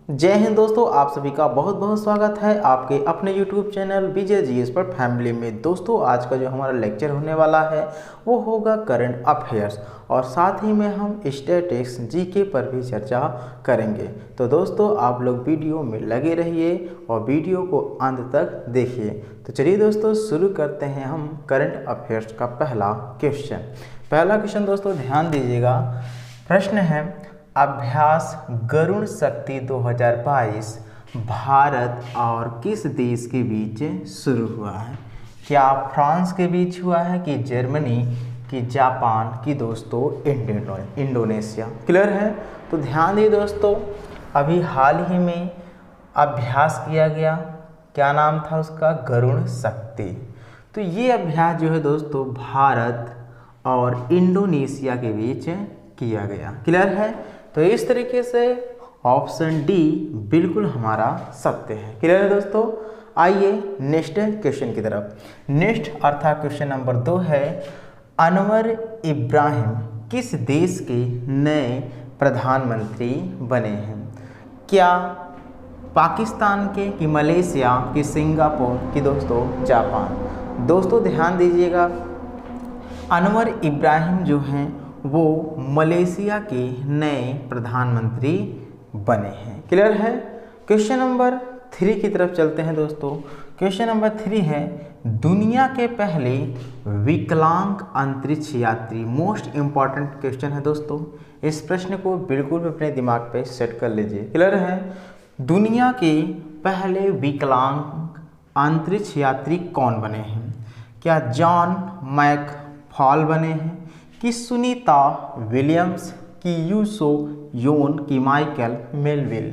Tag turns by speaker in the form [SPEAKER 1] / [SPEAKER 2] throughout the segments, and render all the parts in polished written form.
[SPEAKER 1] जय हिंद दोस्तों, आप सभी का बहुत बहुत स्वागत है आपके अपने YouTube चैनल विजय जीएस पर फैमिली में। दोस्तों आज का जो हमारा लेक्चर होने वाला है वो होगा करंट अफेयर्स और साथ ही में हम स्टैटिस्टिक्स जीके पर भी चर्चा करेंगे। तो दोस्तों आप लोग वीडियो में लगे रहिए और वीडियो को अंत तक देखिए। तो चलिए दोस्तों शुरू करते हैं हम करंट अफेयर्स का पहला क्वेश्चन दोस्तों ध्यान दीजिएगा। प्रश्न है, अभ्यास गरुड़ शक्ति 2022 भारत और किस देश के बीच शुरू हुआ है? क्या फ्रांस के बीच हुआ है कि जर्मनी कि जापान की दोस्तों इंडोनेशिया? क्लियर है? तो ध्यान दीजिए दोस्तों, अभी हाल ही में अभ्यास किया गया, क्या नाम था उसका? गरुड़ शक्ति। तो ये अभ्यास जो है दोस्तों भारत और इंडोनेशिया के बीच किया गया। क्लियर है? तो इस तरीके से ऑप्शन डी बिल्कुल हमारा सत्य है। क्लियर है दोस्तों? आइए नेक्स्ट क्वेश्चन की तरफ। नेक्स्ट अर्थात क्वेश्चन नंबर 2 है, अनवर इब्राहिम किस देश के नए प्रधानमंत्री बने हैं? क्या पाकिस्तान के कि मलेशिया कि सिंगापुर कि दोस्तों जापान? दोस्तों ध्यान दीजिएगा, अनवर इब्राहिम जो हैं वो मलेशिया के नए प्रधानमंत्री बने हैं। क्लियर है? क्वेश्चन नंबर 3 की तरफ चलते हैं दोस्तों। क्वेश्चन नंबर 3 है, दुनिया के पहले विकलांग अंतरिक्ष यात्री। मोस्ट इंपॉर्टेंट क्वेश्चन है दोस्तों, इस प्रश्न को बिल्कुल अपने दिमाग पे सेट कर लीजिए। क्लियर है? दुनिया के पहले विकलांग अंतरिक्ष यात्री कौन बने हैं? क्या जॉन मैकफॉल बने हैं कि सुनीता विलियम्स की यूसो योन की माइकल मेलविल?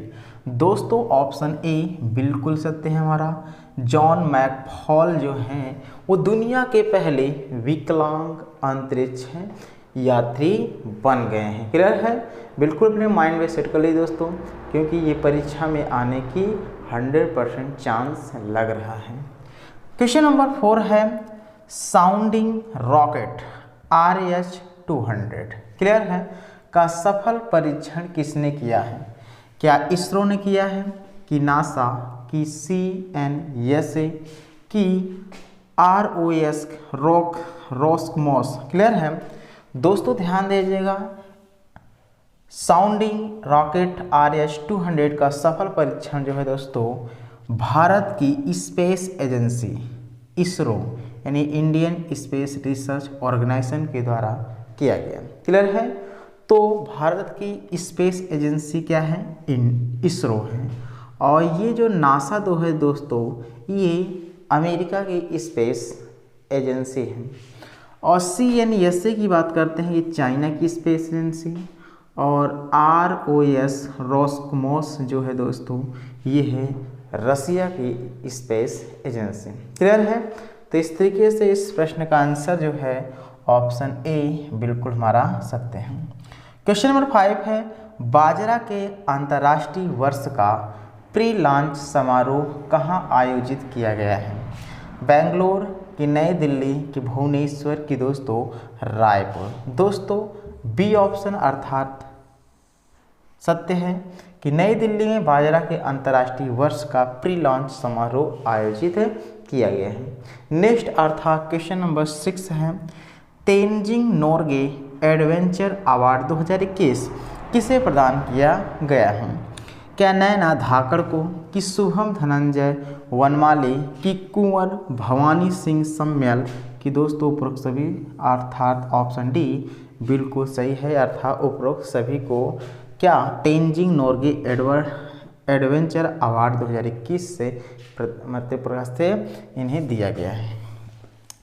[SPEAKER 1] दोस्तों ऑप्शन ए बिल्कुल सत्य है हमारा। जॉन मैकफॉल जो हैं वो दुनिया के पहले विकलांग अंतरिक्ष यात्री बन गए हैं। क्लियर है? बिल्कुल अपने माइंड में सेट कर लीजिए दोस्तों, क्योंकि ये परीक्षा में आने की 100% चांस लग रहा है। क्वेश्चन नंबर 4 है, साउंडिंग रॉकेट RH-200 क्लियर है का सफल परीक्षण किसने किया है? क्या इसरो ने किया है कि नासा कि CNSA कि ROS रोस्कमॉस? क्लियर है? दोस्तों ध्यान दीजिएगा, साउंडिंग रॉकेट RH-200 का सफल परीक्षण जो है दोस्तों भारत की स्पेस एजेंसी इसरो यानी इंडियन स्पेस रिसर्च ऑर्गेनाइजेशन के द्वारा किया गया। क्लियर है? तो भारत की स्पेस एजेंसी क्या है? इसरो है। और ये जो नासा दो है दोस्तों ये अमेरिका की स्पेस एजेंसी है। और CNSA की बात करते हैं, ये चाइना की स्पेस एजेंसी। और ROS रोस्कमॉस जो है दोस्तों ये है रसिया की स्पेस एजेंसी। क्लियर है? तो इस तरीके से इस प्रश्न का आंसर जो है ऑप्शन ए बिल्कुल हमारा सत्य है। क्वेश्चन नंबर 5 है, बाजरा के अंतर्राष्ट्रीय वर्ष का प्री लॉन्च समारोह कहाँ आयोजित किया गया है? बेंगलोर कि नई दिल्ली कि भुवनेश्वर की दोस्तों रायपुर? दोस्तों बी ऑप्शन अर्थात सत्य है कि नई दिल्ली में बाजरा के अंतर्राष्ट्रीय वर्ष का प्री लॉन्च समारोह आयोजित किया गया है। नेक्स्ट अर्थात क्वेश्चन नंबर 6 है, तेंजिंग नोर्गे एडवेंचर अवार्ड 2021 किसे प्रदान किया गया है? क्या नैना धाकड़ को कि शुभम धनंजय वनमाली कि कुंवर भवानी सिंह सम्मेल की दोस्तों उपरोक्त सभी? अर्थात ऑप्शन डी बिल्कुल सही है। अर्थात उपरोक्त सभी को क्या तेंजिंग नोर्गे एडवेंचर अवार्ड 2021 से मध्य प्रदेश से इन्हें दिया गया है।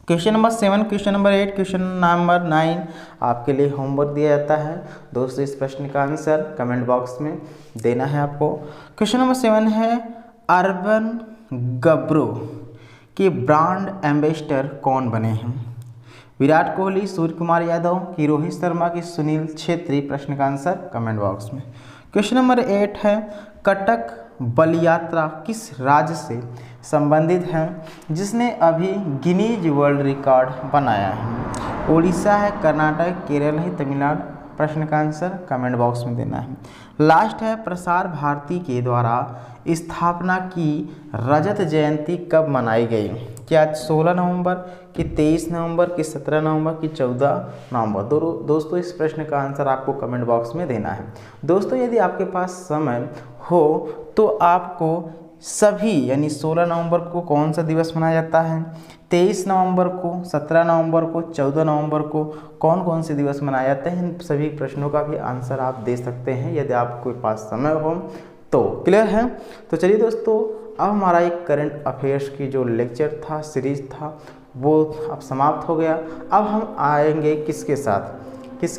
[SPEAKER 1] Question number 7, question number 8, question number 9 आपके लिए होमवर्क दिया जाता है दोस्तों। इस प्रश्न का आंसर कमेंट बॉक्स में देना है आपको। क्वेश्चन नंबर 7 है, अर्बन गब्रो के ब्रांड एम्बेसडर कौन बने हैं? विराट कोहली, सूर्य कुमार यादव कि रोहित शर्मा की सुनील छेत्री? प्रश्न का आंसर कमेंट बॉक्स में। क्वेश्चन नंबर 8 है, कटक बल यात्रा किस राज्य से संबंधित है जिसने अभी गिनीज वर्ल्ड रिकॉर्ड बनाया है? उड़ीसा है, कर्नाटक, केरल है, तमिलनाडु? प्रश्न का आंसर कमेंट बॉक्स में देना है। लास्ट है, प्रसार भारती के द्वारा स्थापना की रजत जयंती कब मनाई गई? क्या 16 नवंबर कि 23 नवंबर कि 17 नवंबर कि 14 नवंबर? दोस्तों इस प्रश्न का आंसर आपको कमेंट बॉक्स में देना है। दोस्तों यदि आपके पास समय हो तो आपको सभी यानी 16 नवंबर को कौन सा दिवस मनाया जाता है, 23 नवंबर को, 17 नवंबर को, 14 नवंबर को कौन कौन से दिवस मनाए जाते हैं, इन सभी प्रश्नों का भी आंसर आप दे सकते हैं यदि आपके पास समय हो तो। क्लियर है? तो चलिए दोस्तों, अब हमारा एक करंट अफेयर्स की जो लेक्चर था, सीरीज था, वो अब समाप्त हो गया। अब हम आएंगे किसके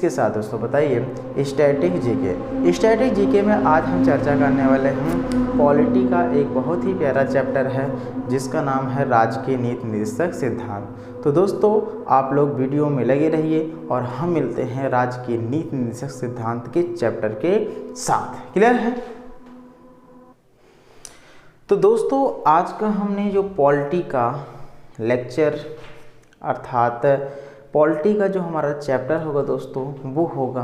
[SPEAKER 1] साथ दोस्तों बताइए? Static GK. स्टैटिक जीके में आज हम चर्चा करने वाले हैं पॉलिटी का एक बहुत ही प्यारा चैप्टर है जिसका नाम है राजकीय नीति निर्देशक सिद्धांत। तो दोस्तों आप लोग वीडियो में लगे रहिए और हम मिलते हैं राजकीय नीति निर्देशक सिद्धांत के चैप्टर के साथ। क्लियर है? तो दोस्तों आज का हमने जो पॉलिटी का लेक्चर अर्थात पॉलिटी का जो हमारा चैप्टर होगा दोस्तों वो होगा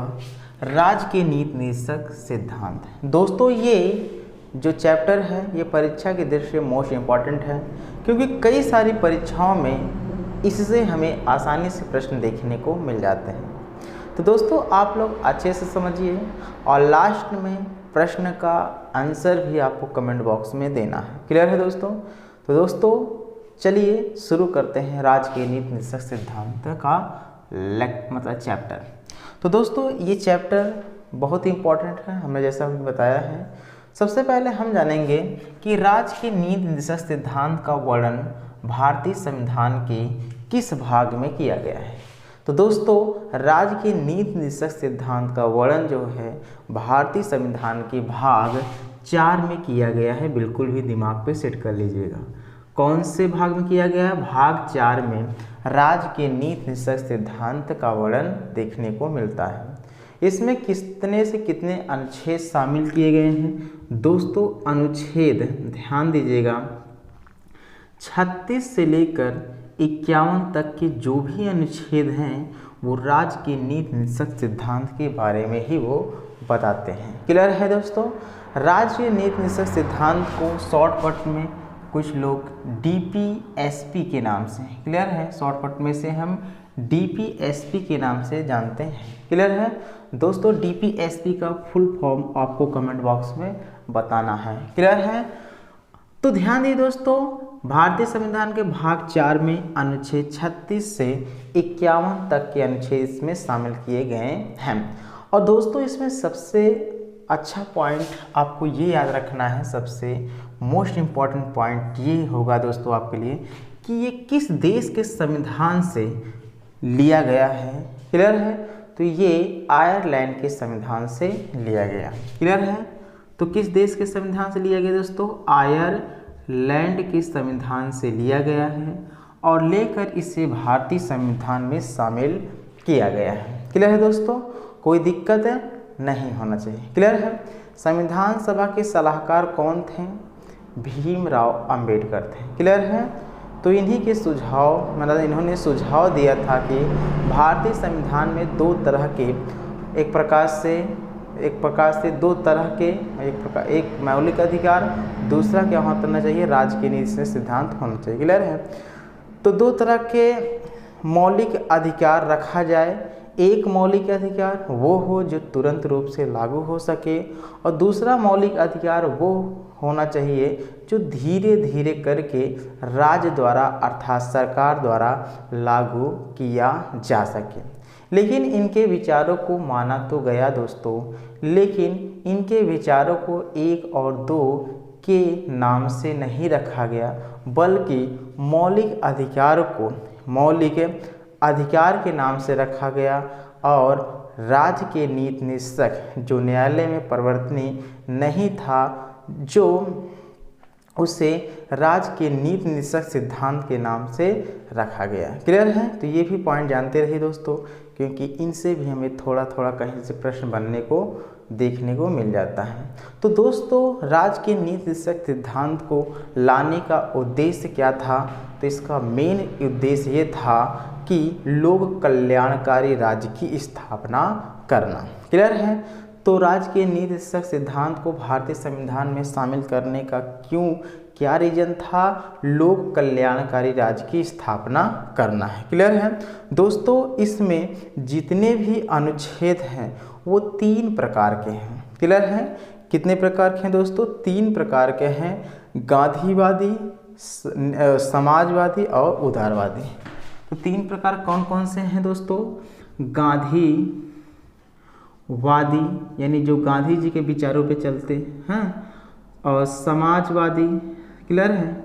[SPEAKER 1] राजकीय नीति निर्देशक सिद्धांत। दोस्तों ये जो चैप्टर है ये परीक्षा की दृष्टि से मोस्ट इम्पॉर्टेंट है क्योंकि कई सारी परीक्षाओं में इससे हमें आसानी से प्रश्न देखने को मिल जाते हैं। तो दोस्तों आप लोग अच्छे से समझिए और लास्ट में प्रश्न का आंसर भी आपको कमेंट बॉक्स में देना है। क्लियर है दोस्तों? तो दोस्तों चलिए शुरू करते हैं राजकीय नीति निर्देशक सिद्धांत का मतलब चैप्टर। तो दोस्तों ये चैप्टर बहुत ही इम्पोर्टेंट है, हमने जैसा बताया है। सबसे पहले हम जानेंगे कि राजकीय नीति निर्देशक सिद्धांत का वर्णन भारतीय संविधान के किस भाग में किया गया है। तो दोस्तों राजकीय नीति निर्देशक सिद्धांत का वर्णन जो है भारतीय संविधान के भाग 4 में किया गया है। बिल्कुल भी दिमाग पे सेट कर लीजिएगा, कौन से भाग में किया गया है? भाग 4 में राजकीय नीति निर्देशक सिद्धांत का वर्णन देखने को मिलता है। इसमें कितने से कितने अनुच्छेद शामिल किए गए हैं? दोस्तों अनुच्छेद ध्यान दीजिएगा, 36 से लेकर 51 तक के जो भी अनुच्छेद हैं वो राजकीय नीति निर्देशक सिद्धांत के बारे में ही वो बताते हैं। क्लियर है दोस्तों? राजकीय नीति निर्देशक सिद्धांत को शॉर्टकट में कुछ लोग DPSP के नाम से, क्लियर है, शॉर्टकट में से हम DPSP के नाम से जानते हैं। क्लियर है दोस्तों? DPSP का फुल फॉर्म आपको कमेंट बॉक्स में बताना है। क्लियर है? तो ध्यान दीजिए दोस्तों, भारतीय संविधान के भाग 4 में अनुच्छेद 36 से 51 तक के अनुच्छेद इसमें शामिल किए गए हैं। और दोस्तों इसमें सबसे अच्छा पॉइंट आपको ये याद रखना है, सबसे मोस्ट इम्पॉर्टेंट पॉइंट ये होगा दोस्तों आपके लिए कि ये किस देश के संविधान से लिया गया है। क्लियर है? तो ये आयरलैंड के संविधान से लिया गया। क्लियर है? तो किस देश के संविधान से लिया गया दोस्तों? आयरलैंड के संविधान से लिया गया है और लेकर इसे भारतीय संविधान में शामिल किया गया है। क्लियर है दोस्तों? कोई दिक्कत नहीं होना चाहिए। क्लियर है? संविधान सभा के सलाहकार कौन थे? भीमराव अंबेडकर थे। क्लियर है? तो इन्हीं के सुझाव मतलब इन्होंने सुझाव दिया था कि भारतीय संविधान में दो तरह के एक प्रकार से दो तरह के एक मौलिक अधिकार, दूसरा क्या होना चाहिए? राजकीय नीति सिद्धांत होना चाहिए। क्लियर है? तो दो तरह के मौलिक अधिकार रखा जाए। एक मौलिक अधिकार वो हो जो तुरंत रूप से लागू हो सके और दूसरा मौलिक अधिकार वो होना चाहिए जो धीरे धीरे करके राज्य द्वारा अर्थात सरकार द्वारा लागू किया जा सके। लेकिन इनके विचारों को माना तो गया दोस्तों, लेकिन इनके विचारों को 1 और 2 के नाम से नहीं रखा गया, बल्कि मौलिक अधिकार को मौलिक अधिकार के नाम से रखा गया और राज्य के नीति निर्देशक जो न्यायालय में परिवर्तनीय नहीं था, जो उसे राज्य के नीति निर्देशक सिद्धांत के नाम से रखा गया। क्लियर है? तो ये भी पॉइंट जानते रहिए दोस्तों, क्योंकि इनसे भी हमें थोड़ा थोड़ा कहीं से प्रश्न बनने को देखने को मिल जाता है। तो दोस्तों राज्य के नीति निर्देशक सिद्धांत को लाने का उद्देश्य क्या था? तो इसका मेन उद्देश्य ये था कि लोक कल्याणकारी राज्य की स्थापना करना। क्लियर है। तो राजकीय नीति शीर्षक सिद्धांत को भारतीय संविधान में शामिल करने का क्या रीजन था? लोक कल्याणकारी राज्य की स्थापना करना है। क्लियर है दोस्तों। इसमें जितने भी अनुच्छेद हैं वो 3 प्रकार के हैं। क्लियर है। कितने प्रकार के हैं दोस्तों? 3 प्रकार के हैं, गांधीवादी, समाजवादी और उदारवादी। तो 3 प्रकार कौन कौन से हैं दोस्तों? गांधीवादी यानी जो गांधी जी के विचारों पे चलते हैं, और समाजवादी, क्लियर है,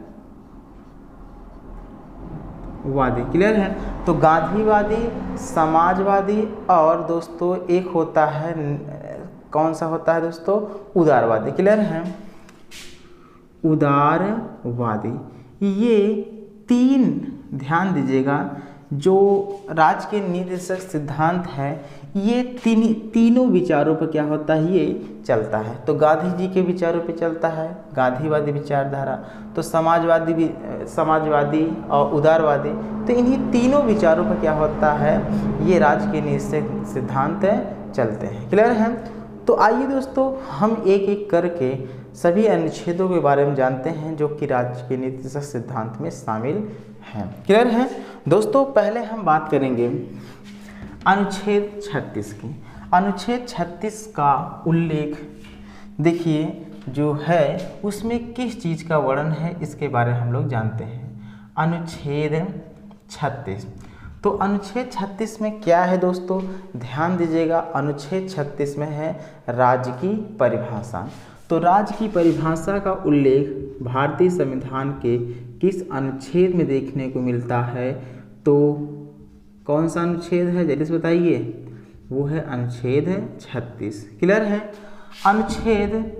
[SPEAKER 1] वादी। क्लियर है। तो गांधीवादी, समाजवादी और दोस्तों एक होता है, कौन सा होता है दोस्तों? उदारवादी। क्लियर है। उदारवादी। ये 3 ध्यान दीजिएगा, जो राजकीय नीति शीर्षक सिद्धांत है ये तीनों विचारों पर क्या होता है? ये चलता है। तो गांधी जी के विचारों पे चलता है गांधीवादी विचारधारा, तो समाजवादी और उदारवादी, तो इन्हीं तीनों विचारों पर क्या होता है? ये राजकीय नीति शीर्षक सिद्धांत चलते हैं। क्लियर है। तो आइए दोस्तों हम एक एक करके सभी अनुच्छेदों के बारे में जानते हैं जो कि राजकीय नीति शीर्षक सिद्धांत में शामिल हैं। क्लियर है दोस्तों। पहले हम बात करेंगे अनुच्छेद 36 की। अनुच्छेद 36 का उल्लेख देखिए जो है उसमें किस चीज़ का वर्णन है, इसके बारे में हम लोग जानते हैं। अनुच्छेद 36, तो अनुच्छेद 36 में क्या है दोस्तों? ध्यान दीजिएगा। अनुच्छेद 36 में है राज्य की परिभाषा। तो राज्य की परिभाषा का उल्लेख भारतीय संविधान के किस अनुच्छेद में देखने को मिलता है? तो कौन सा अनुच्छेद है जल्दी से बताइए? वो है अनुच्छेद 36। क्लियर है। अनुच्छेद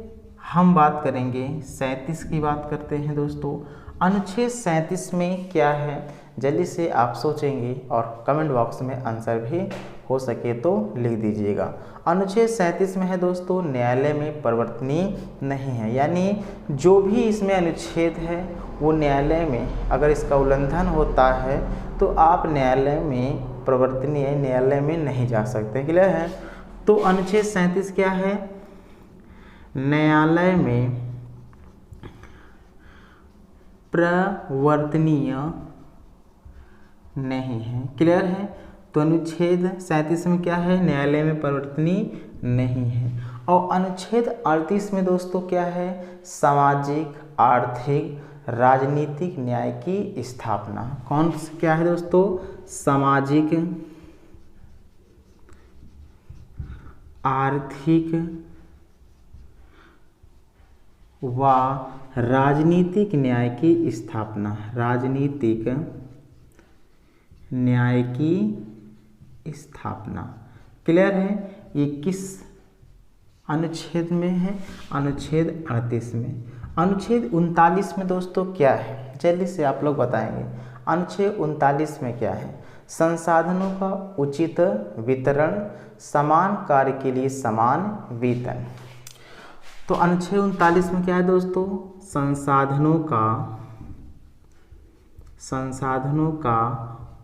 [SPEAKER 1] हम बात करेंगे 37 की बात करते हैं दोस्तों। अनुच्छेद 37 में क्या है जल्दी से आप सोचेंगे और कमेंट बॉक्स में आंसर भी हो सके तो लिख दीजिएगा। अनुच्छेद 37 में है दोस्तों न्यायालय में परिवर्तनीय नहीं है, यानी जो भी इसमें अनुच्छेद है वो न्यायालय में अगर इसका उल्लंघन होता है तो आप न्यायालय में परिवर्तनीय न्यायालय में नहीं जा सकते। क्लियर है। तो अनुच्छेद 37 क्या है? न्यायालय में प्रवर्तनीय नहीं है। क्लियर है। तो अनुच्छेद 37 में क्या है? न्यायालय में परिवर्तनीय नहीं है। और अनुच्छेद 38 में दोस्तों क्या है? सामाजिक, आर्थिक, राजनीतिक न्याय की स्थापना। कौन क्या है दोस्तों? सामाजिक, आर्थिक व राजनीतिक न्याय की स्थापना। राजनीतिक न्याय की स्थापना। क्लियर है। ये किस अनुच्छेद में है? अनुच्छेद 38 में। अनुच्छेद 39 में दोस्तों क्या है जल्दी से आप लोग बताएंगे। अनुच्छेद 39 में क्या है? संसाधनों का उचित वितरण, समान कार्य के लिए समान वेतन। तो अनुच्छेद 39 में क्या है दोस्तों? संसाधनों का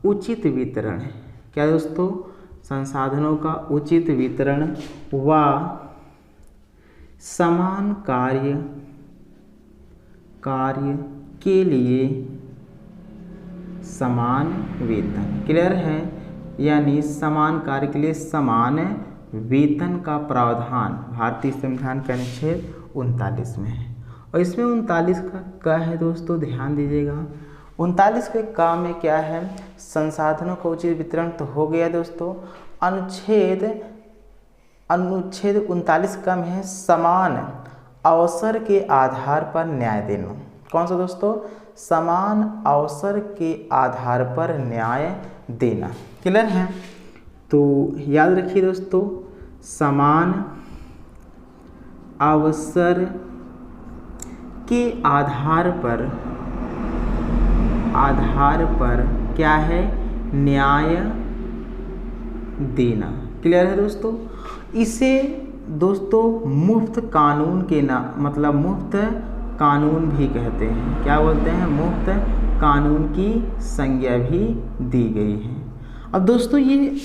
[SPEAKER 1] उचित वितरण। क्या दोस्तों? संसाधनों का उचित वितरण व समान कार्य के लिए समान वेतन। क्लियर है। यानी समान कार्य के लिए समान वेतन का प्रावधान भारतीय संविधान के अनुच्छेद 39 में है। और इसमें 39 का क्या है दोस्तों? ध्यान दीजिएगा। 39 के काम में क्या है? संसाधनों का उचित वितरण तो हो गया दोस्तों। अनुच्छेद 39 का में है समान अवसर के आधार पर न्याय देना। कौन सा दोस्तों? समान अवसर के आधार पर न्याय देना। क्लियर है। तो याद रखिए दोस्तों, समान अवसर के आधार पर क्या है? न्याय देना। क्लियर है दोस्तों। इसे दोस्तों मुफ्त कानून के मतलब मुफ्त कानून भी कहते हैं। क्या बोलते हैं? मुफ्त कानून की संज्ञा भी दी गई है। अब दोस्तों ये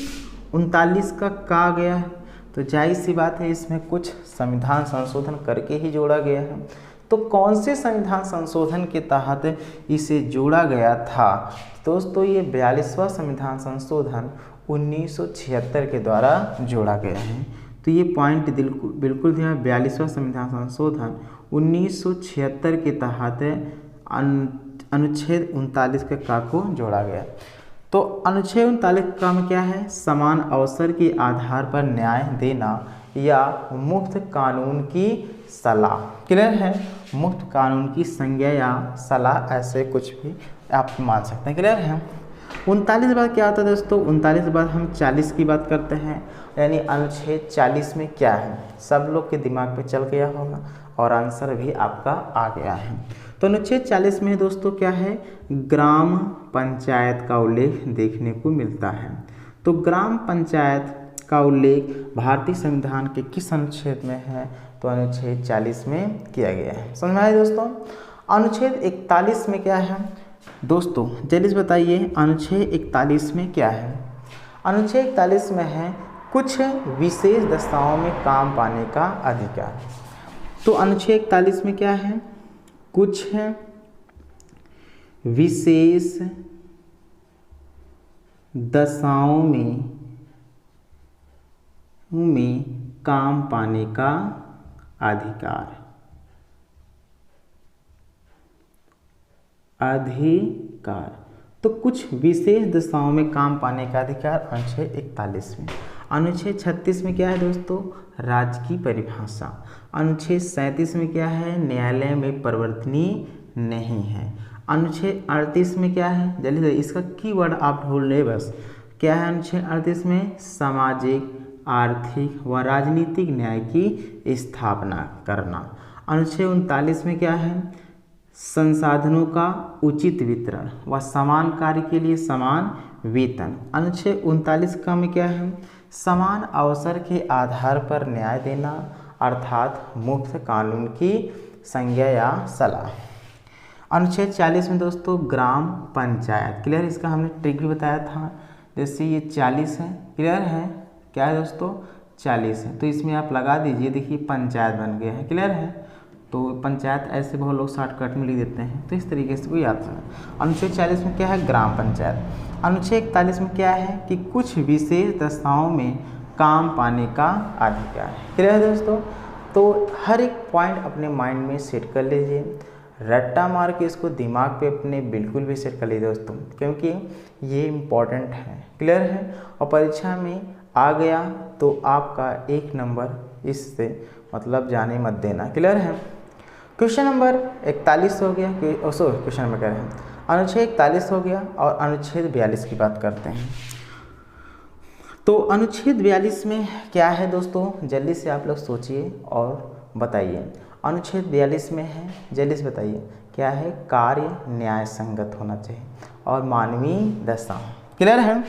[SPEAKER 1] 39 का कहा गया है तो जाहिर सी बात है इसमें कुछ संविधान संशोधन करके ही जोड़ा गया है। तो कौन से संविधान संशोधन के तहत इसे जोड़ा गया था? दोस्तों ये 42वां संविधान संशोधन 1976 के द्वारा जोड़ा गया है। तो ये पॉइंट बिल्कुल ध्यान, 42वां संविधान संशोधन 1976 के तहत अनुच्छेद 39 के का को जोड़ा गया। तो अनुच्छेद 39 का में क्या है? समान अवसर के आधार पर न्याय देना या मुफ्त कानून की सलाह। क्लियर है? मुफ्त कानून की संज्ञा या सलाह, ऐसे कुछ भी आप मान सकते हैं। क्लियर है? 39 के बाद क्या आता है दोस्तों? 39 के बाद हम 40 की बात करते हैं, यानी अनुच्छेद 40 में क्या है? सब लोग के दिमाग पे चल गया होगा और आंसर भी आपका आ गया है। तो अनुच्छेद 40 में दोस्तों क्या है? ग्राम पंचायत का उल्लेख देखने को मिलता है। तो ग्राम पंचायत का उल्लेख भारतीय संविधान के किस अनुच्छेद में है? तो अनुच्छेद 40 में किया गया है। समझ में आया दोस्तों? अनुच्छेद 41 में क्या है दोस्तों? जल्दी से बताइए, अनुच्छेद 41 में क्या है? अनुच्छेद 41 में है कुछ विशेष दशाओं में काम पाने का अधिकार। तो अनुच्छेद 41 में क्या है? कुछ विशेष दशाओं में काम पाने का अधिकार। तो कुछ विशेष दशाओं में काम पाने का अधिकार अनुच्छेद 41 में। अनुच्छेद 36 में क्या है दोस्तों? राज्य की परिभाषा। अनुच्छेद 37 में क्या है? न्यायालय में परिवर्तनीय नहीं है। अनुच्छेद 38 में क्या है? जल्दी से इसका कीवर्ड आप ढूंढ ले बस। क्या है अनुच्छेद 38 में? सामाजिक, आर्थिक व राजनीतिक न्याय की स्थापना करना। अनुच्छेद 39 में क्या है? संसाधनों का उचित वितरण व समान कार्य के लिए समान वेतन। अनुच्छेद 39 का में क्या है? समान अवसर के आधार पर न्याय देना, अर्थात मुफ्त कानून की संज्ञा या सलाह। अनुच्छेद 40 में दोस्तों ग्राम पंचायत। क्लियर? इसका हमने ट्रिक भी बताया था। जैसे ये 40 है, क्लियर है? क्या है दोस्तों? 40 है, तो इसमें आप लगा दीजिए, देखिए पंचायत बन गया है। क्लियर है? तो पंचायत ऐसे बहुत लोग शॉर्टकट में लिख देते हैं, तो इस तरीके से कोई याद रखना। अनुच्छेद 40 में क्या है? ग्राम पंचायत। अनुच्छेद 41 में क्या है? कि कुछ विशेष दशाओं में काम पाने का अधिकार है। क्लियर है दोस्तों? तो हर एक पॉइंट अपने माइंड में सेट कर लीजिए, रट्टा मार के इसको दिमाग पे अपने बिल्कुल भी सेट कर लीजिए दोस्तों, क्योंकि ये इम्पॉर्टेंट है। क्लियर है? और परीक्षा में आ गया तो आपका 1 नंबर इससे मतलब जाने मत देना। क्लियर है? क्वेश्चन नंबर 41 हो गया, क्वेश्चन नंबर कह रहे हैं, अनुच्छेद 41 हो गया। और अनुच्छेद 42 की बात करते हैं। तो अनुच्छेद 42 में क्या है दोस्तों? जल्दी से आप लोग सोचिए और बताइए। अनुच्छेद 42 में है, जल्दी से बताइए क्या है? कार्य न्याय संगत होना चाहिए और मानवीय दशा। क्लियर है?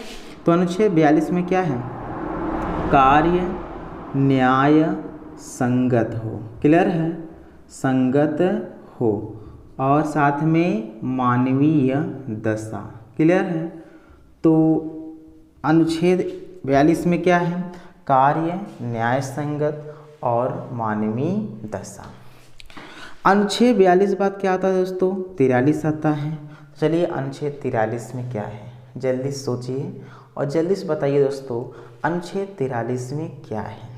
[SPEAKER 1] तो अनुच्छेद 42 में क्या है? कार्य न्याय संगत हो। क्लियर है? संगत हो और साथ में मानवीय दशा। क्लियर है? तो अनुच्छेद 42 में क्या है? कार्य न्याय संगत और मानवीय दशा। अनुच्छेद 42 बाद क्या आता है दोस्तों? 43 आता है। चलिए अनुच्छेद 43 में क्या है? जल्दी सोचिए और जल्दी से बताइए दोस्तों, अनुच्छेद 43 में क्या है?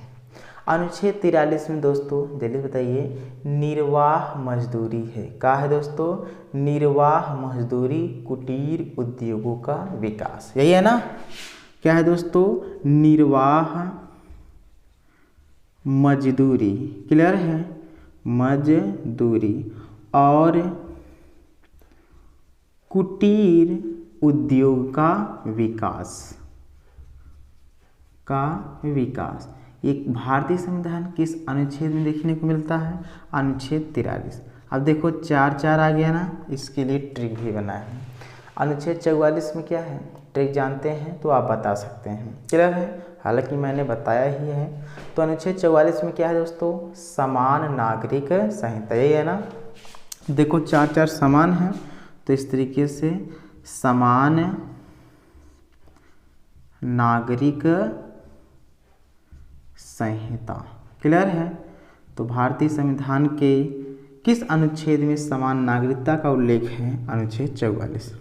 [SPEAKER 1] अनुच्छेद 43 में दोस्तों जल्दी बताइए, निर्वाह मजदूरी है। क्या है दोस्तों? निर्वाह मजदूरी, कुटीर उद्योगों का विकास। यही है ना? क्या है दोस्तों? निर्वाह मजदूरी। क्लियर है? मजदूरी और कुटीर उद्योग का विकास। एक भारतीय संविधान किस अनुच्छेद में देखने को मिलता है? अनुच्छेद 43। अब देखो 4 आ गया ना, इसके लिए ट्रिक भी बना है। अनुच्छेद 44 में क्या है? ट्रिक जानते हैं तो आप बता सकते हैं। क्लियर है? हालांकि मैंने बताया ही है। तो अनुच्छेद 44 में क्या है दोस्तों? समान नागरिक संहिता। यही है ना? देखो 4 समान है, तो इस तरीके से समान नागरिक संहिता। क्लियर है। तो भारतीय संविधान के किस अनुच्छेद में समान नागरिकता का उल्लेख है? अनुच्छेद 44।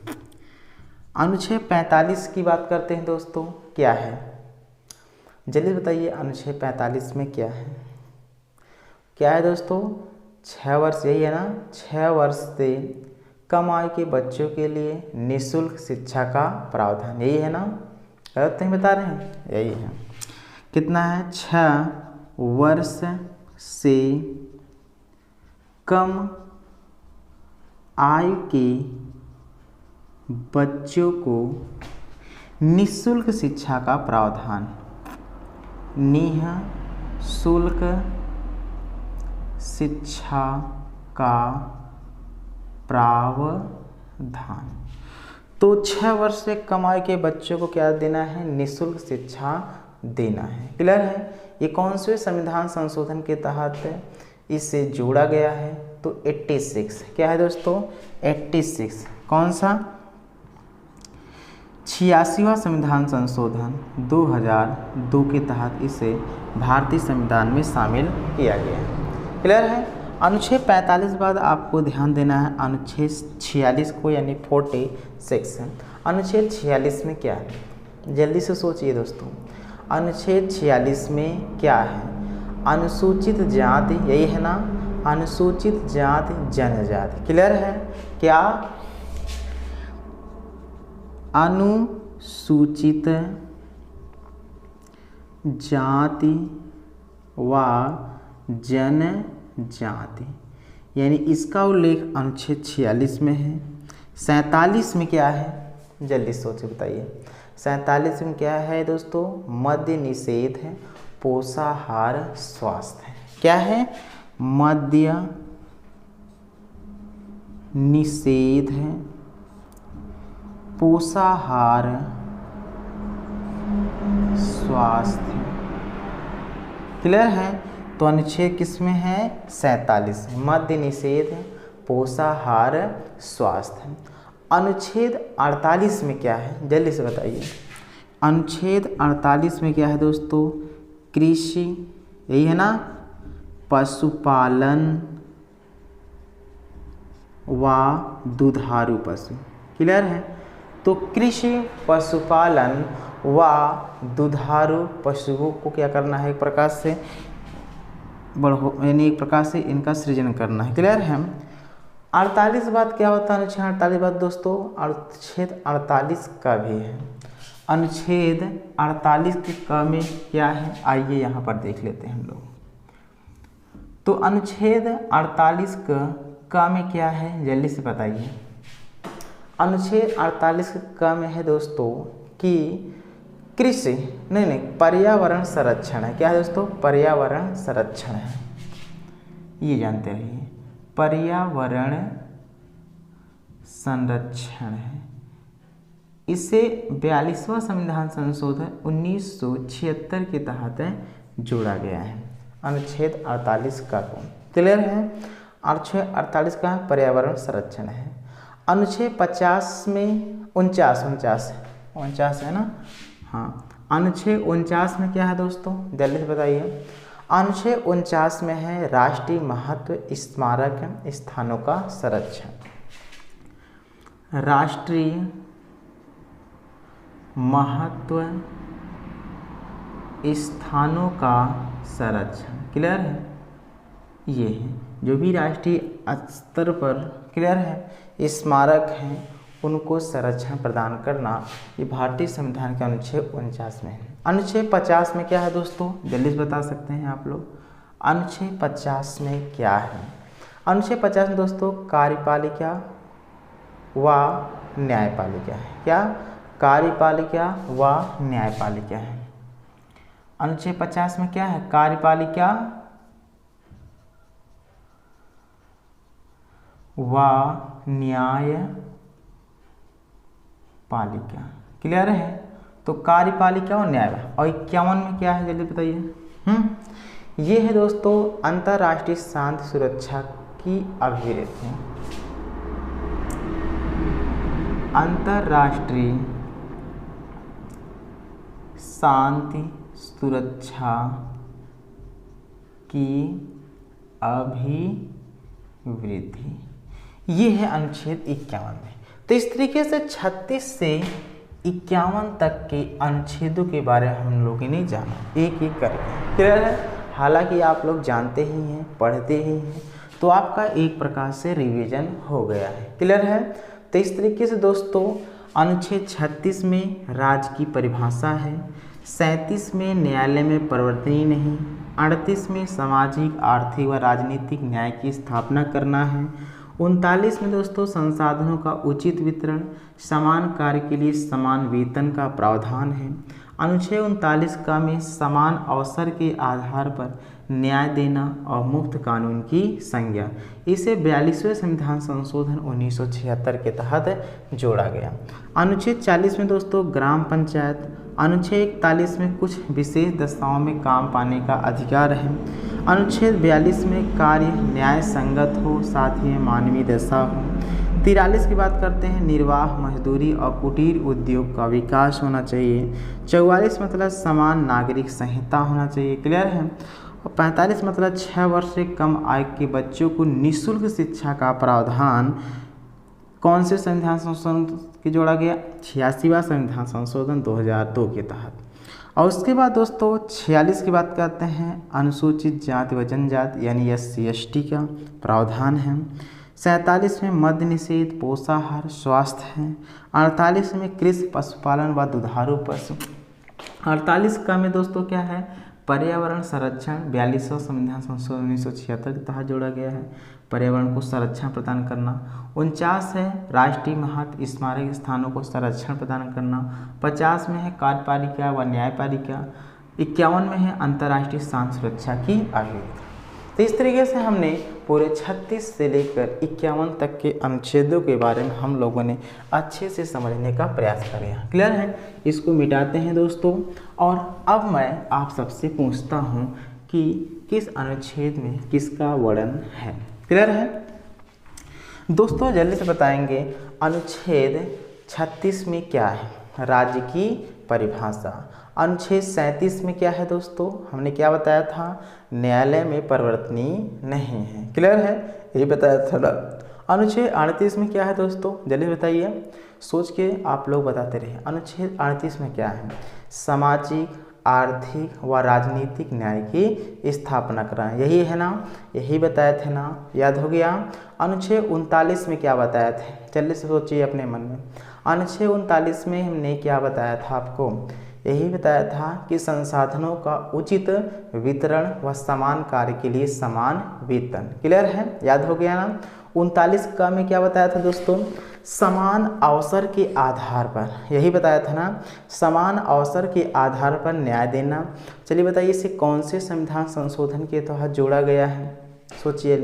[SPEAKER 1] अनुच्छेद 45 की बात करते हैं दोस्तों, क्या है? जल्दी बताइए, अनुच्छेद 45 में क्या है? क्या है दोस्तों? 6 वर्ष, यही है ना, 6 वर्ष से कम आयु के बच्चों के लिए निःशुल्क शिक्षा का प्रावधान, यही है ना? गलत नहीं बता रहे हैं, यही है। कितना है? 6 वर्ष से कम आयु के बच्चों को निःशुल्क शिक्षा का प्रावधान, निःशुल्क शिक्षा का प्रावधान। तो 6 वर्ष से कम आयु के बच्चों को क्या देना है? निःशुल्क शिक्षा देना है। क्लियर है। ये कौन से संविधान संशोधन के तहत इसे जोड़ा गया है? तो 86। क्या है दोस्तों? 86। कौन सा? 86वां संविधान संशोधन 2002 के तहत इसे भारतीय संविधान में शामिल किया गया है। क्लियर है। अनुच्छेद 45 बाद आपको ध्यान देना है अनुच्छेद 46 को, यानी 46। अनुच्छेद 46 में क्या है? जल्दी से सोचिए दोस्तों, अनुच्छेद 46 में क्या है? अनुसूचित जाति, यही है ना, अनुसूचित जाति जनजाति। क्लियर है। क्या? अनुसूचित जाति व जनजाति, यानी इसका उल्लेख अनुच्छेद 46 में है। 47 में क्या है? जल्दी सोच बताइए। 47 में क्या है दोस्तों? मद्य निषेध है, पोषाहार स्वास्थ्य है। क्या है? मद्य निषेध है, पोषाहार स्वास्थ्य। क्लियर है। तो अनुच्छेद किस में है? 47। मद्य निषेध, पोषाहार स्वास्थ्य। अनुच्छेद 48 में क्या है? जल्दी से बताइए। अनुच्छेद 48 में क्या है दोस्तों? कृषि, यही है ना, पशुपालन व दुधारू पशु। क्लियर है। तो कृषि, पशुपालन व दुधारू पशुओं को क्या करना है? एक प्रकार से यानी एक प्रकार से इनका सृजन करना है। क्लियर है। 48 बाद क्या होता है? अनुच्छेद 48 बाद दोस्तों अनुच्छेद 48 का भी है। अनुच्छेद 48 के क में क्या है? आइए यहाँ पर देख लेते हैं हम लोग। तो अनुच्छेद 48 का में क्या है? जल्दी से बताइए। अनुच्छेद 48 के क में है दोस्तों कि कृषि नहीं पर्यावरण संरक्षण है। क्या है दोस्तों? पर्यावरण संरक्षण है, ये जानते रहिए, पर्यावरण संरक्षण है। इसे 42वां संविधान संशोधन 1976 के तहत जोड़ा गया है। अनुच्छेद 48 का को क्लियर है। अनुच्छेद 48 का पर्यावरण संरक्षण है। अनुच्छेद 50 में 49 है ना? हाँ, अनुच्छेद 49 में क्या है दोस्तों? जल्दी से बताइए। अनुच्छेद 49 में है राष्ट्रीय महत्व स्मारक स्थानों का संरक्षण। राष्ट्रीय महत्व स्थानों का संरक्षण। क्लियर है। ये है जो भी राष्ट्रीय स्तर पर क्लियर है स्मारक हैं उनको संरक्षण प्रदान करना, ये भारतीय संविधान के अनुच्छेद 49 में है। अनुच्छेद 50 में क्या है दोस्तों? जल्दी से बता सकते हैं आप लोग। अनुच्छेद 50 में क्या है? अनुच्छेद 50 में दोस्तों कार्यपालिका व न्यायपालिका है। क्या? कार्यपालिका व न्यायपालिका है। अनुच्छेद 50 में क्या है? कार्यपालिका व न्यायपालिका। क्लियर है। तो कार्यपालिका और न्याय। और 51 में क्या है? जल्दी बताइए। ये है दोस्तों अंतर्राष्ट्रीय शांति सुरक्षा की अभिवृद्धि। अंतर्राष्ट्रीय शांति सुरक्षा की अभिवृद्धि, ये है अनुच्छेद 51 में। तो इस तरीके से 36 से 51 तक के अनुच्छेदों के बारे में हम लोगों ने जाना एक एक करके। क्लियर है? हालांकि आप लोग जानते ही हैं, पढ़ते ही हैं, तो आपका एक प्रकार से रिवीजन हो गया है। क्लियर है? तो इस तरीके से दोस्तों अनुच्छेद 36 में राज्य की परिभाषा है, 37 में न्यायालय में परिवर्तनीय नहीं, 38 में सामाजिक, आर्थिक व राजनीतिक न्याय की स्थापना करना है, 39 में दोस्तों संसाधनों का उचित वितरण, समान कार्य के लिए समान वेतन का प्रावधान है, अनुच्छेद 39 का में समान अवसर के आधार पर न्याय देना और मुफ्त कानून की संज्ञा, इसे 42वें संविधान संशोधन 1976 के तहत जोड़ा गया। अनुच्छेद 40 में दोस्तों ग्राम पंचायत, अनुच्छेद 41 में कुछ विशेष दशाओं में काम पाने का अधिकार है, अनुच्छेद 42 में कार्य न्याय संगत हो, साथ ही मानवीय दशा हो। 43 की बात करते हैं, निर्वाह मजदूरी और कुटीर उद्योग का विकास होना चाहिए। 44 मतलब समान नागरिक संहिता होना चाहिए। क्लियर है? और 45 मतलब 6 वर्ष से कम आयु के बच्चों को निःशुल्क शिक्षा का प्रावधान कौन से संविधान संशोधन के जोड़ा गया? 86वां संविधान संशोधन 2002 के तहत। और उसके बाद दोस्तों 46 की बात करते हैं, अनुसूचित जाति व जनजाति यानी SC/ST का प्रावधान है। 47 में मद्य निषेध, पोषाहार, स्वास्थ्य है। 48 में कृषि, पशुपालन व दुधारू पशु। 48 का में दोस्तों क्या है? पर्यावरण संरक्षण, 42वां संविधान संशोधन 1976 के तहत जोड़ा गया है, पर्यावरण को संरक्षण प्रदान करना। 49 है राष्ट्रीय महत्व स्मारक स्थानों को संरक्षण प्रदान करना। 50 में है कार्यपालिका व न्यायपालिका। 51 में है अंतर्राष्ट्रीय शांति सुरक्षा की अभिवृद्धि। तो इस तरीके से हमने पूरे 36 से लेकर 51 तक के अनुच्छेदों के बारे में हम लोगों ने अच्छे से समझने का प्रयास किया। क्लियर है? इसको मिटाते हैं दोस्तों। और अब मैं आप सबसे पूछता हूँ कि किस अनुच्छेद में किसका वर्णन है। क्लियर है दोस्तों? जल्दी से बताएंगे अनुच्छेद 36 में क्या है? राज्य की परिभाषा। अनुच्छेद 37 में क्या है दोस्तों? हमने क्या बताया था? न्यायालय में परिवर्तनीय नहीं है। क्लियर है? यही बताया था ना। अनुच्छेद 38 में क्या है दोस्तों? जल्दी बताइए, सोच के आप लोग बताते रहिए। अनुच्छेद 38 में क्या है? सामाजिक, आर्थिक व राजनीतिक न्याय की स्थापना कराएं। यही है ना? यही बताए थे ना? याद हो गया? अनुच्छेद 39 में क्या बताया थे? जल्दी से सोचिए अपने मन में। अनुच्छेद 39 में हमने क्या बताया था आपको? यही बताया था कि संसाधनों का उचित वितरण व समान कार्य के लिए समान वेतन। क्लियर है? याद हो गया ना? 39 का में क्या बताया था दोस्तों? समान अवसर के आधार पर, यही बताया था ना, समान अवसर के आधार पर न्याय देना। चलिए बताइए इसे कौन से संविधान संशोधन के तहत जोड़ा गया है? सोचिए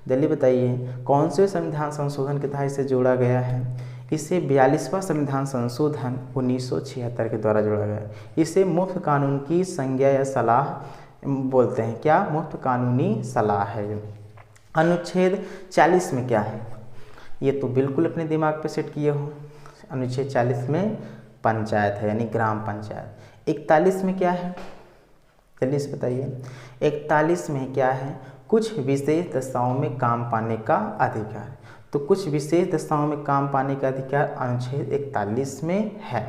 [SPEAKER 1] जल्दी बताइए कौन से संविधान संशोधन के तहत इसे जोड़ा गया है? इसे 42वां संविधान संशोधन 1976 के द्वारा जोड़ा गया है। इसे मुफ्त कानून की संज्ञा या सलाह बोलते हैं। क्या? मुफ्त कानूनी सलाह है। अनुच्छेद 40 में क्या है? ये तो बिल्कुल अपने दिमाग पे सेट किए हो। अनुच्छेद 40 में पंचायत है, यानी ग्राम पंचायत। 41 में क्या है? जल्दी से बताइए। 41 में क्या है? कुछ विशेष दशाओं में काम पाने का अधिकार। तो कुछ विशेष दशाओं में काम पाने का अधिकार अनुच्छेद 41 में है।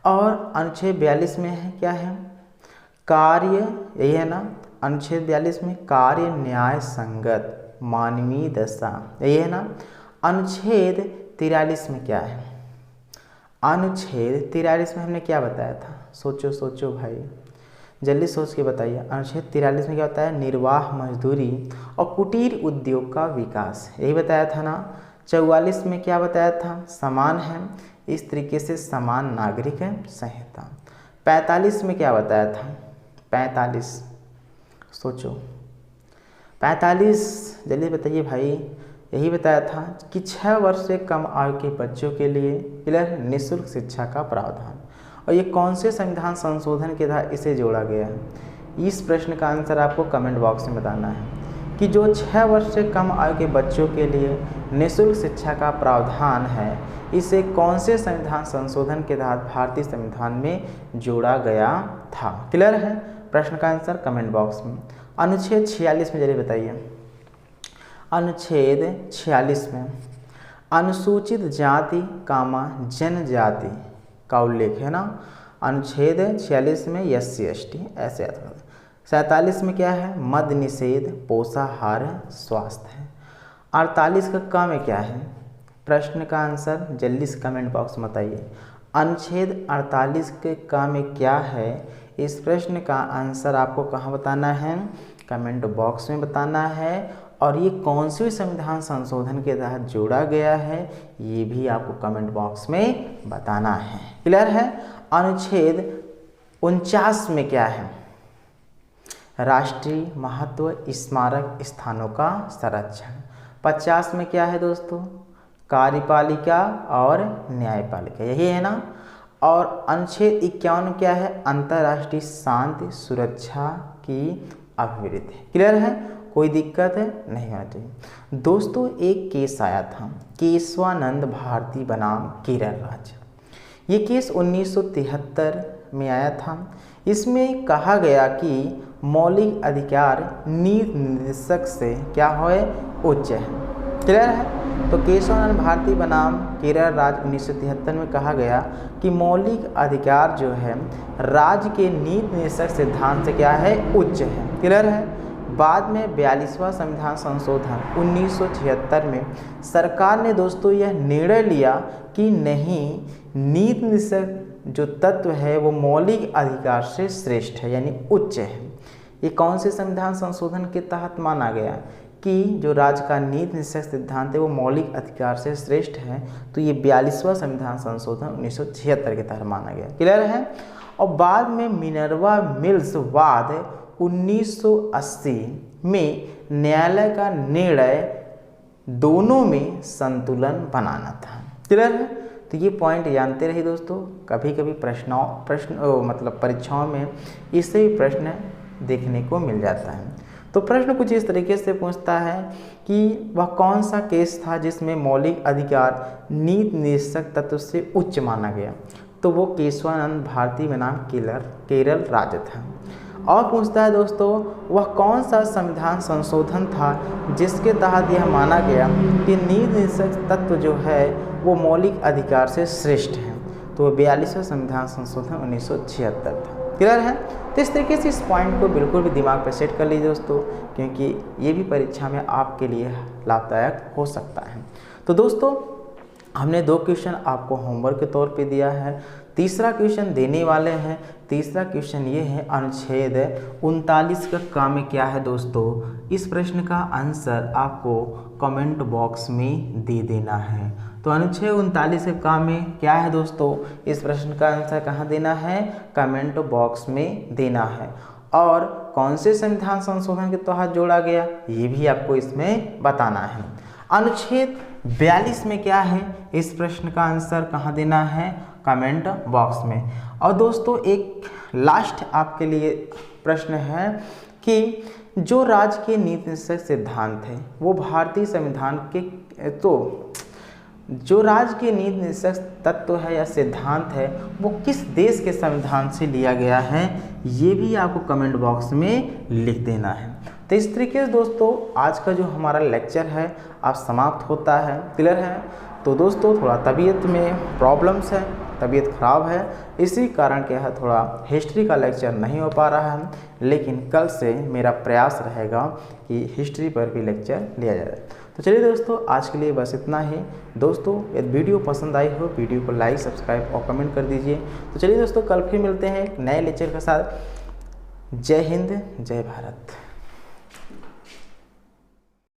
[SPEAKER 1] और अनुच्छेद 42 में है क्या है? कार्य, यही है ना? अनुच्छेद 42 में कार्य न्याय संगत मानवीय दशा, यही है ना? अनुच्छेद 43 में क्या है? अनुच्छेद 43 में हमने क्या बताया था? सोचो भाई, जल्दी सोच के बताइए। अनुच्छेद 43 में क्या होता है? निर्वाह मजदूरी और कुटीर उद्योग का विकास, यही बताया था ना। 44 में क्या बताया था? समान है, इस तरीके से समान नागरिक संहिता। 45 में क्या बताया था? 45 सोचो, 45 जल्दी बताइए भाई। यही बताया था कि 6 वर्ष से कम आयु के बच्चों के लिए निःशुल्क शिक्षा का प्रावधान। और ये कौन से संविधान संशोधन के तहत इसे जोड़ा गया है? इस प्रश्न का आंसर आपको कमेंट बॉक्स में बताना है कि जो 6 वर्ष से कम आयु के बच्चों के लिए निःशुल्क शिक्षा का प्रावधान है, इसे कौन से संविधान संशोधन के तहत भारतीय संविधान में जोड़ा गया था? क्लियर है? प्रश्न का आंसर कमेंट बॉक्स में। अनुच्छेद 46 में जरिए बताइए। अनुच्छेद 46 में अनुसूचित जाति कामा जनजाति का उल्लेख है ना। अनुच्छेद 46 में SC ST ऐसे आता है। 47 में क्या है, मद्य निषेध, पोषाहार, स्वास्थ्य है। 48 का क में क्या है, प्रश्न का आंसर जल्दी से कमेंट बॉक्स में बताइए। अनुच्छेद 48 के क में क्या है, इस प्रश्न का आंसर आपको कहाँ बताना है, कमेंट बॉक्स में बताना है। और ये कौन से संविधान संशोधन के तहत जोड़ा गया है, ये भी आपको कमेंट बॉक्स में बताना है। क्लियर है। अनुच्छेद 49 में क्या है, राष्ट्रीय महत्व स्मारक स्थानों का संरक्षण। 50 में क्या है दोस्तों, कार्यपालिका और न्यायपालिका, यही है ना। और अनुच्छेद 51 क्या है, अंतर्राष्ट्रीय शांति सुरक्षा की अभिवृद्धि। क्लियर है, कोई दिक्कत है नहीं होना चाहिए। दोस्तों एक केस आया था, केशवानंद भारती बनाम केरल राज्य। ये केस 1973 में आया था। इसमें कहा गया कि मौलिक अधिकार नीति निर्देशक से क्या है, उच्च है। क्लियर है। तो केशवानंद भारती बनाम केरल राज्य 1973 में कहा गया कि मौलिक अधिकार जो है राज्य के नीति निर्देशक सिद्धांत से क्या है, उच्च है। क्लियर है। बाद में 42वां संविधान संशोधन 1976 में सरकार ने दोस्तों यह निर्णय लिया कि नहीं, नीति निर्देशक जो तत्व है वो मौलिक अधिकार से श्रेष्ठ है, यानी उच्च है। ये कौन से संविधान संशोधन के तहत माना गया कि जो राज्य का नीति निर्देशक सिद्धांत है वो मौलिक अधिकार से श्रेष्ठ है। तो ये 42वां संविधान संशोधन 1976 के तहत माना गया। क्लियर है। और बाद में मिनर्वा मिल्स वाद 1980 में न्यायालय का निर्णय दोनों में संतुलन बनाना था। क्लियर है। तो ये पॉइंट जानते रहिए दोस्तों, कभी कभी मतलब परीक्षाओं में इससे भी प्रश्न देखने को मिल जाता है। तो प्रश्न कुछ इस तरीके से पूछता है कि वह कौन सा केस था जिसमें मौलिक अधिकार नीति निर्देशक तत्व से उच्च माना गया, तो वो केशवानंद भारती बनाम केरल राज्य था। और पूछता है दोस्तों वह कौन सा संविधान संशोधन था जिसके तहत यह माना गया कि नीति निर्देशक तत्व जो है वो मौलिक अधिकार से श्रेष्ठ है, तो 42वां संविधान संशोधन 1976 था। क्लियर है। तो इस तरीके से इस पॉइंट को बिल्कुल भी दिमाग पर सेट कर लीजिए दोस्तों, क्योंकि ये भी परीक्षा में आपके लिए लाभदायक हो सकता है। तो दोस्तों हमने 2 क्वेश्चन आपको होमवर्क के तौर पे दिया है, तीसरा क्वेश्चन देने वाले हैं। तीसरा क्वेश्चन ये है, अनुच्छेद 39 का काम में क्या है दोस्तों, इस प्रश्न का आंसर आपको कमेंट बॉक्स में दे देना है। तो अनुच्छेद 39 के काम में क्या है दोस्तों, इस प्रश्न का आंसर कहाँ देना है, कमेंट बॉक्स में देना है। और कौन से संविधान संशोधन के तहत जोड़ा गया, ये भी आपको इसमें बताना है। अनुच्छेद 42 में क्या है, इस प्रश्न का आंसर कहाँ देना है, कमेंट बॉक्स में। और दोस्तों एक लास्ट आपके लिए प्रश्न है कि जो राज्य के नीति निर्देशक सिद्धांत है वो भारतीय संविधान के, तो जो राज्य के नीति निर्देशक तत्व है या सिद्धांत है वो किस देश के संविधान से लिया गया है, ये भी आपको कमेंट बॉक्स में लिख देना है। तो इस तरीके से दोस्तों आज का जो हमारा लेक्चर है आज समाप्त होता है। क्लियर है। तो दोस्तों थोड़ा तबीयत में प्रॉब्लम्स है, तबीयत ख़राब है, इसी कारण क्या है थोड़ा हिस्ट्री का लेक्चर नहीं हो पा रहा है, लेकिन कल से मेरा प्रयास रहेगा कि हिस्ट्री पर भी लेक्चर लिया जाए। तो चलिए दोस्तों आज के लिए बस इतना ही। दोस्तों यदि वीडियो पसंद आई हो वीडियो को लाइक, सब्सक्राइब और कमेंट कर दीजिए। तो चलिए दोस्तों कल फिर मिलते हैं एक नए लेक्चर के साथ। जय हिंद, जय भारत।